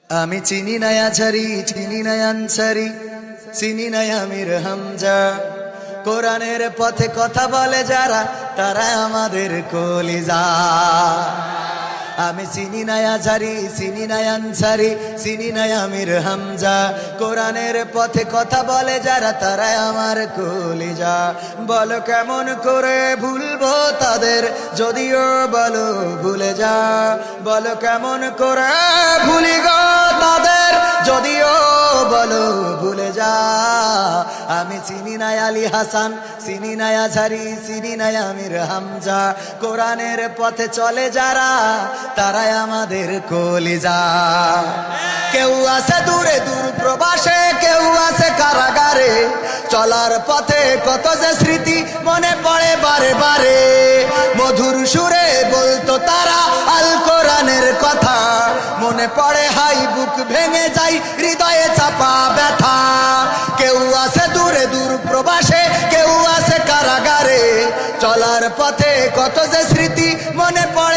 আমি চিনি না আছারি, চিনি না আনসারি, চিনি না আমির হামজা। কোরআনের পথে কথা বলে যারা, তারা আমাদের কলিজা। আমি চিনি না আছারি, চিনি না আনসারি, চিনি না আমির হামজা। কোরআনের পথে কথা বলে যারা, তারা আমার কলিজা। বলো কেমন করে ভুলবো তাদের, যদিও বলো ভুলে যা। বলো কেমন করে ভুলি গো তাদের, যদিও বলো ভুলে যা। আমি চিনি না আলী হাসান, চিনি না আছারি, চিনি না আমির হামজা। কোরআনের পথে চলে যারা, তারাই আমাদের কলিজা। কেউ আছে দূরে দূর প্রবাসে, কেউ আছে কারাগারে। চলার পথে কত যে স্মৃতি মনে পড়ে বারে বারে। মধুর সুরে বলতো তারা আল কোরআনের কথা। মনে পড়ে হাই বুক ভেঙে যায়, হৃদয়ে চাপা ব্যথা। কেউ আছে দূরে দূর প্রবাসে, কেউ আছে কারাগারে। চলার পথে কত যে স্মৃতি মনে পড়ে